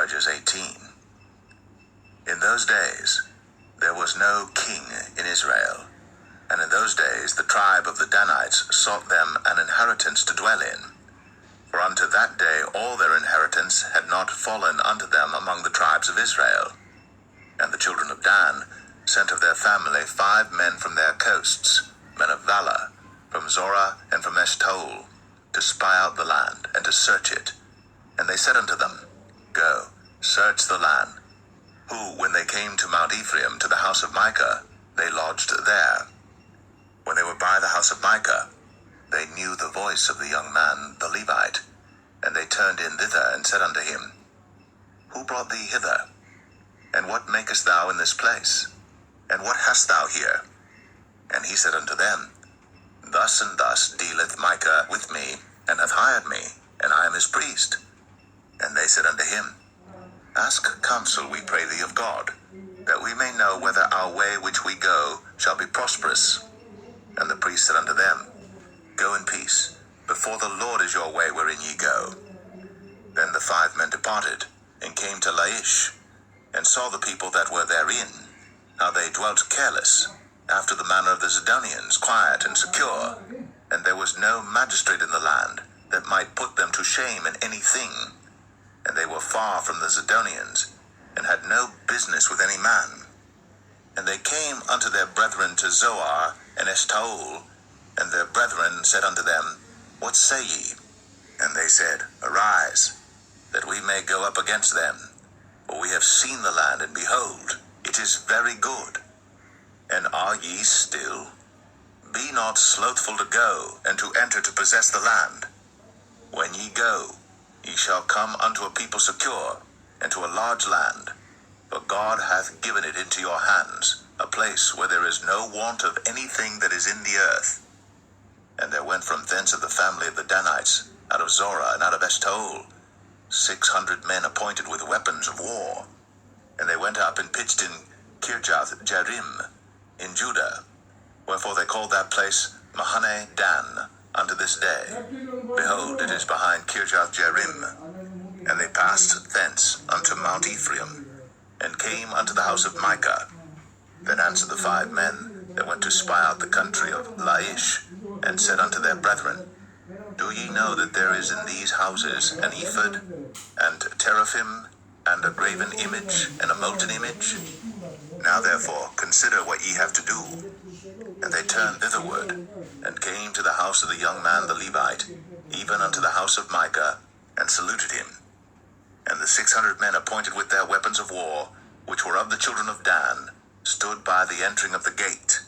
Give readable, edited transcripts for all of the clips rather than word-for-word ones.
Judges 18. In those days there was no king in Israel, and in those days the tribe of the Danites sought them an inheritance to dwell in. For unto that day all their inheritance had not fallen unto them among the tribes of Israel. And the children of Dan sent of their family 5 men from their coasts, men of valor, from Zorah and from Eshtaol, to spy out the land, and to search it. And they said unto them, Go, search the land. Who, when they came to Mount Ephraim, to the house of Micah, they lodged there. When they were by the house of Micah, they knew the voice of the young man, the Levite. And they turned in thither, and said unto him, Who brought thee hither? And what makest thou in this place? And what hast thou here? And he said unto them, Thus and thus dealeth Micah with me, and hath hired me, and I am his priest. And they said unto him, Ask counsel, we pray thee, of God, that we may know whether our way which we go shall be prosperous. And the priest said unto them, Go in peace. Before the Lord is your way wherein ye go. Then the 5 men departed, and came to Laish, and saw the people that were therein, how they dwelt careless, after the manner of the Zidonians, quiet and secure. And there was no magistrate in the land that might put them to shame in any thing. And they were far from the Zidonians, and had no business with any man. And they came unto their brethren to Zoar and Eshtaol, and their brethren said unto them, What say ye? And they said, Arise, that we may go up against them. For we have seen the land, and behold, it is very good. And are ye still? Be not slothful to go, and to enter to possess the land. When ye go, ye shall come unto a people secure, and to a large land. For God hath given it into your hands, a place where there is no want of anything that is in the earth. And there went from thence of the family of the Danites, out of Zorah and out of Eshtaol, 600 men appointed with weapons of war. And they went up and pitched in Kirjath Jearim in Judah, wherefore they called that place Mahane Dan unto this day. Behold, it is behind Kirjath Jearim. And they passed thence unto Mount Ephraim, and came unto the house of Micah. Then answered the 5 men that went to spy out the country of Laish, and said unto their brethren, Do ye know that there is in these houses an ephod, and teraphim, and a graven image, and a molten image? Now therefore consider what ye have to do. And they turned thitherward, and came to the house of the young man the Levite, even unto the house of Micah, and saluted him. And the 600 men appointed with their weapons of war, which were of the children of Dan, stood by the entering of the gate.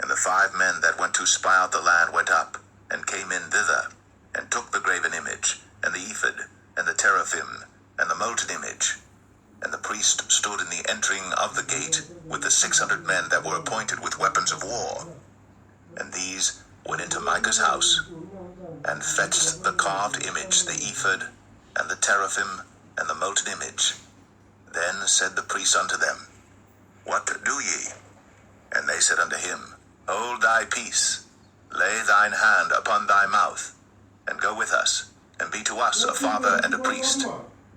And the 5 men that went to spy out the land went up, and came in thither, and took the graven image, and the ephod, and the teraphim, and the molten image. And the priest stood in the entering of the gate, with the 600 men that were appointed with weapons of war. And these went into Micah's house, and fetched the carved image, the ephod, and the teraphim, and the molten image. Then said the priest unto them, What do ye? And they said unto him, Hold thy peace, lay thine hand upon thy mouth, and go with us, and be to us a father and a priest.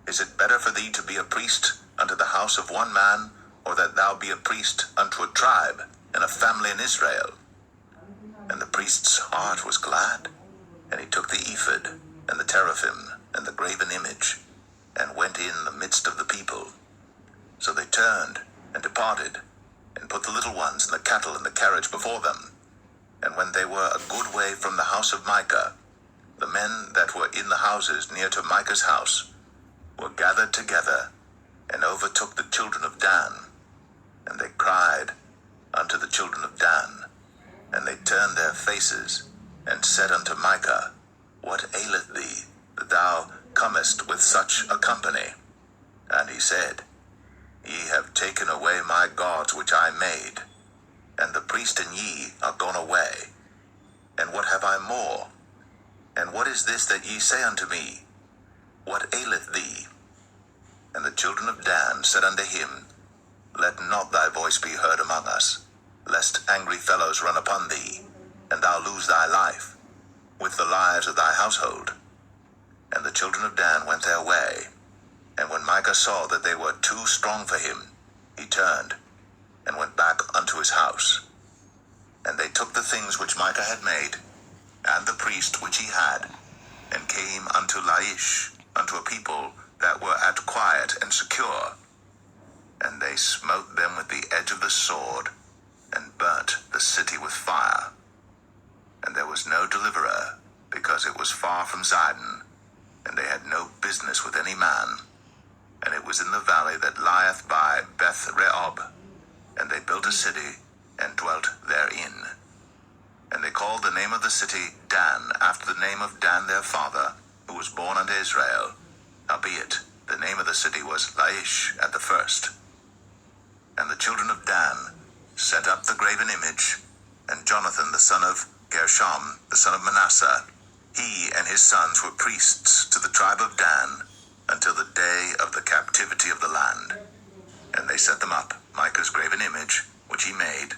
Is it better for thee to be a priest unto the house of one man, or that thou be a priest unto a tribe and a family in Israel? And the priest's heart was glad, and he took the ephod, and the teraphim, and the graven image, and went in the midst of the people. So they turned, and departed, and put the little ones and the cattle in the carriage before them. And when they were a good way from the house of Micah, the men that were in the houses near to Micah's house were gathered together, and overtook the children of Dan. And they cried unto the children of Dan, and they turned their faces, and said unto Micah, What aileth thee, that thou comest with such a company? And he said, Ye have taken away my gods which I made, and the priest and ye are gone away. And what have I more? And what is this that ye say unto me? What aileth thee? And the children of Dan said unto him, Let not thy voice be heard among us, lest angry fellows run upon thee, and thou lose thy life, with the lives of thy household. And the children of Dan went their way. And when Micah saw that they were too strong for him, he turned and went back unto his house. And they took the things which Micah had made, and the priest which he had, and came unto Laish, unto a people that were at quiet and secure. And they smote them with the edge of the sword, and burnt the city with fire. And there was no deliverer, because it was far from Zidon, and they had no business with any man. And it was in the valley that lieth by Beth Rehob. And they built a city, and dwelt therein. And they called the name of the city Dan, after the name of Dan their father, who was born unto Israel. Howbeit, the name of the city was Laish at the first. And the children of Dan set up the graven image, and Jonathan the son of Gershom, the son of Manasseh, he and his sons were priests to the tribe of Dan, until the day of the captivity of the land. And they set them up, Micah's graven image, which he made,